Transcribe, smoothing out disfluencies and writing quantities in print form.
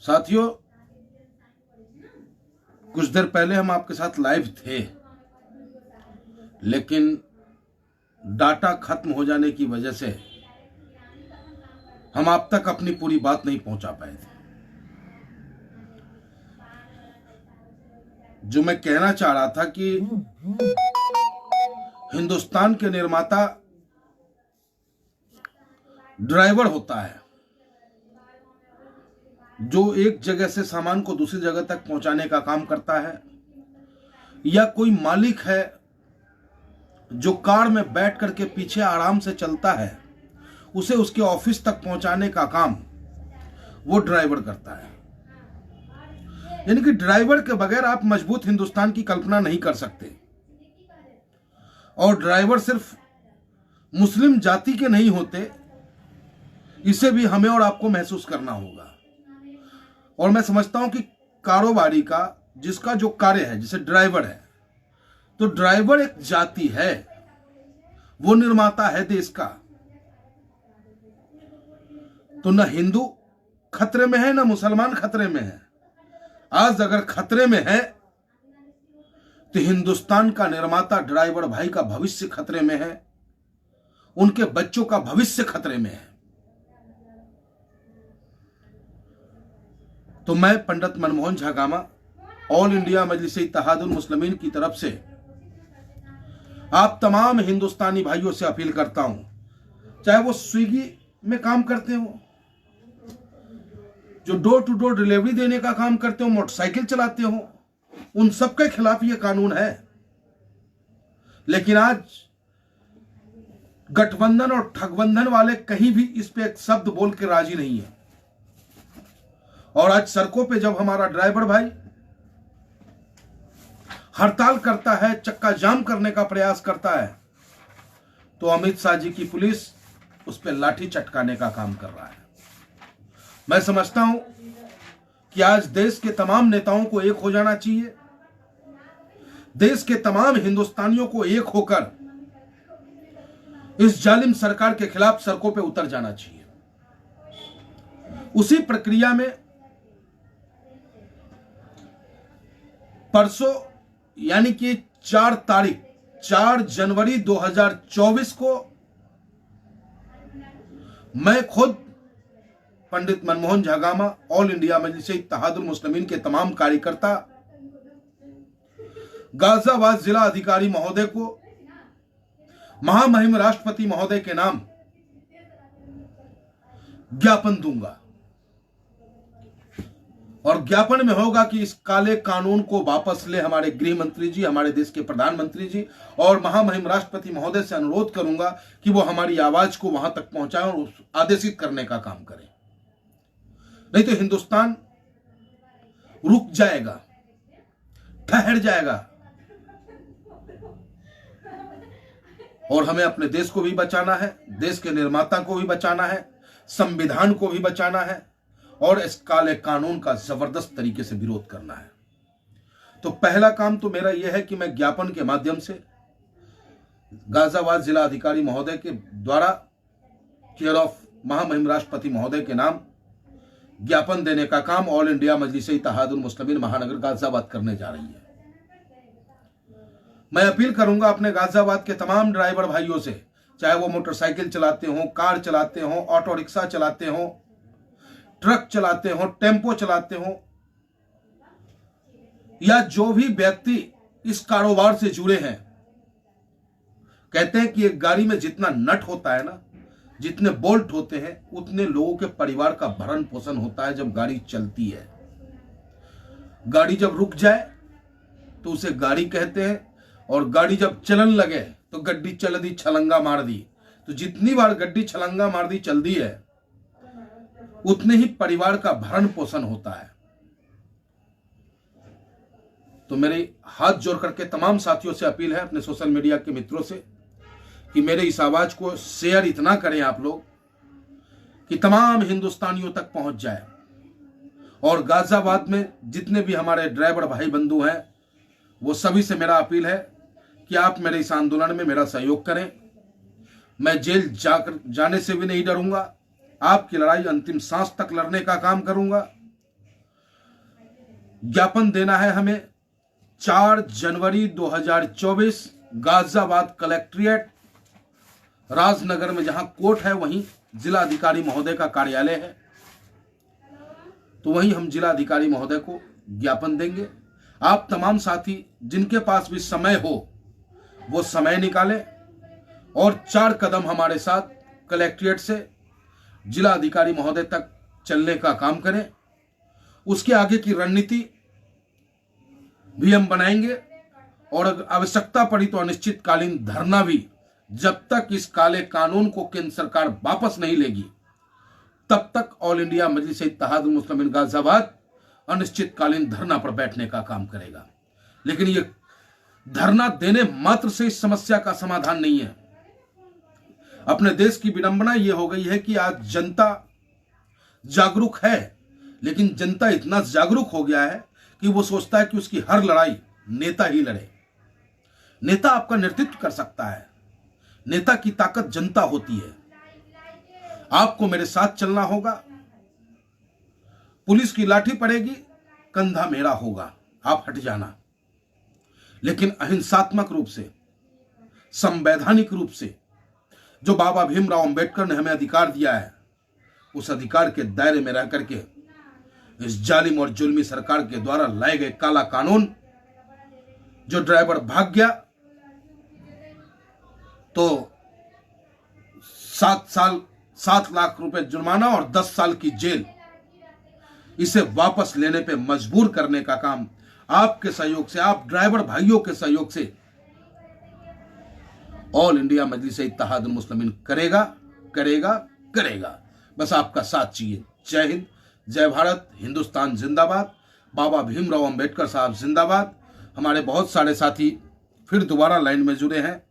साथियों, कुछ देर पहले हम आपके साथ लाइव थे, लेकिन डाटा खत्म हो जाने की वजह से हम आप तक अपनी पूरी बात नहीं पहुंचा पाए थे। जो मैं कहना चाह रहा था कि हिंदुस्तान के निर्माता ड्राइवर होता है, जो एक जगह से सामान को दूसरी जगह तक पहुंचाने का काम करता है, या कोई मालिक है जो कार में बैठ करके पीछे आराम से चलता है, उसे उसके ऑफिस तक पहुंचाने का काम वो ड्राइवर करता है। यानी कि ड्राइवर के बगैर आप मजबूत हिंदुस्तान की कल्पना नहीं कर सकते। और ड्राइवर सिर्फ मुस्लिम जाति के नहीं होते, इसे भी हमें और आपको महसूस करना होगा। और मैं समझता हूं कि कारोबारी का, जिसका जो कार्य है, जैसे ड्राइवर है, तो ड्राइवर एक जाति है, वो निर्माता है देश का। तो न हिंदू खतरे में है, न मुसलमान खतरे में है। आज अगर खतरे में है तो हिंदुस्तान का निर्माता ड्राइवर भाई का भविष्य खतरे में है, उनके बच्चों का भविष्य खतरे में है। तो मैं पंडित मनमोहन झा गामा, ऑल इंडिया मजलिस-ए-इत्तेहादुल मुस्लिमीन की तरफ से आप तमाम हिंदुस्तानी भाइयों से अपील करता हूं, चाहे वो स्विगी में काम करते हो, जो डोर टू डोर डिलीवरी देने का काम करते हो, मोटरसाइकिल चलाते हो, उन सबके खिलाफ ये कानून है। लेकिन आज गठबंधन और ठगबंधन वाले कहीं भी इस पे एक शब्द बोल के राजी नहीं है। और आज सड़कों पे जब हमारा ड्राइवर भाई हड़ताल करता है, चक्का जाम करने का प्रयास करता है, तो अमित शाह जी की पुलिस उस पर लाठी चटकाने का काम कर रहा है। मैं समझता हूं कि आज देश के तमाम नेताओं को एक हो जाना चाहिए, देश के तमाम हिंदुस्तानियों को एक होकर इस जालिम सरकार के खिलाफ सड़कों पे उतर जाना चाहिए। उसी प्रक्रिया में परसों यानी कि 4 जनवरी 2024 को मैं खुद पंडित मनमोहन झा गामा, ऑल इंडिया मजलिस-ए-इत्तेहादुल मुस्लिमीन के तमाम कार्यकर्ता गाजियाबाद जिला अधिकारी महोदय को महामहिम राष्ट्रपति महोदय के नाम ज्ञापन दूंगा। और ज्ञापन में होगा कि इस काले कानून को वापस ले हमारे गृह मंत्री जी, हमारे देश के प्रधानमंत्री जी, और महामहिम राष्ट्रपति महोदय से अनुरोध करूंगा कि वो हमारी आवाज को वहां तक पहुंचाएं और आदेशित करने का काम करें। नहीं तो हिंदुस्तान रुक जाएगा, ठहर जाएगा। और हमें अपने देश को भी बचाना है, देश के निर्माता को भी बचाना है, संविधान को भी बचाना है, और इस काले कानून का जबरदस्त तरीके से विरोध करना है। तो पहला काम तो मेरा यह है कि मैं ज्ञापन के माध्यम से गाजियाबाद जिला अधिकारी महोदय के द्वारा केयर ऑफ महामहिम राष्ट्रपति महोदय के नाम ज्ञापन देने का काम ऑल इंडिया मजलिस-ए-इत्तेहादुल मुस्लिमीन महानगर गाजियाबाद करने जा रही है। मैं अपील करूंगा अपने गाजियाबाद के तमाम ड्राइवर भाइयों से, चाहे वो मोटरसाइकिल चलाते हो, कार चलाते हो, ऑटो रिक्शा चलाते हो, ट्रक चलाते हो, टेम्पो चलाते हो, या जो भी व्यक्ति इस कारोबार से जुड़े हैं। कहते हैं कि एक गाड़ी में जितना नट होता है ना, जितने बोल्ट होते हैं, उतने लोगों के परिवार का भरण पोषण होता है जब गाड़ी चलती है। गाड़ी जब रुक जाए तो उसे गाड़ी कहते हैं, और गाड़ी जब चलन लगे तो गड्डी चल दी, छलंगा मार दी। तो जितनी बार गड्डी छलंगा मार दी, चल दी है, उतने ही परिवार का भरण पोषण होता है। तो मेरे हाथ जोड़ करके तमाम साथियों से अपील है, अपने सोशल मीडिया के मित्रों से, कि मेरे इस आवाज को शेयर इतना करें आप लोग कि तमाम हिंदुस्तानियों तक पहुंच जाए। और गाजियाबाद में जितने भी हमारे ड्राइवर भाई बंधु हैं, वो सभी से मेरा अपील है कि आप मेरे इस आंदोलन में मेरा सहयोग करें। मैं जेल जाने से भी नहीं डरूंगा, आपकी लड़ाई अंतिम सांस तक लड़ने का काम करूंगा। ज्ञापन देना है हमें 4 जनवरी 2024 गाजियाबाद कलेक्ट्रेट राजनगर में जहां कोर्ट है वहीं जिला अधिकारी महोदय का कार्यालय है, तो वहीं हम जिला अधिकारी महोदय को ज्ञापन देंगे। आप तमाम साथी जिनके पास भी समय हो वो समय निकालें और 4 कदम हमारे साथ कलेक्ट्रेट से जिला अधिकारी महोदय तक चलने का काम करें। उसके आगे की रणनीति भी हम बनाएंगे और अगर आवश्यकता पड़ी तो अनिश्चितकालीन धरना भी, जब तक इस काले कानून को केंद्र सरकार वापस नहीं लेगी तब तक ऑल इंडिया मजलिस इत्तेहादुल मुस्लिमीन गाजियाबाद अनिश्चितकालीन धरना पर बैठने का काम करेगा। लेकिन ये धरना देने मात्र से इस समस्या का समाधान नहीं है। अपने देश की विडंबना यह हो गई है कि आज जनता जागरूक है, लेकिन जनता इतना जागरूक हो गया है कि वो सोचता है कि उसकी हर लड़ाई नेता ही लड़े। नेता आपका नेतृत्व कर सकता है, नेता की ताकत जनता होती है। आपको मेरे साथ चलना होगा, पुलिस की लाठी पड़ेगी, कंधा मेरा होगा, आप हट जाना। लेकिन अहिंसात्मक रूप से, संवैधानिक रूप से जो बाबा भीमराव अंबेडकर ने हमें अधिकार दिया है, उस अधिकार के दायरे में रह करके इस जालिम और जुल्मी सरकार के द्वारा लाए गए काला कानून, जो ड्राइवर भाग गया तो 7 लाख रुपए जुर्माना और 10 साल की जेल, इसे वापस लेने पे मजबूर करने का काम आपके सहयोग से, आप ड्राइवर भाइयों के सहयोग से ऑल इंडिया मजलिस इत्तेहादुल मुस्लिमीन करेगा करेगा करेगा। बस आपका साथ चाहिए। जय हिंद, जय भारत, हिंदुस्तान जिंदाबाद, बाबा भीमराव अंबेडकर साहब जिंदाबाद। हमारे बहुत सारे साथी फिर दोबारा लाइन में जुड़े हैं।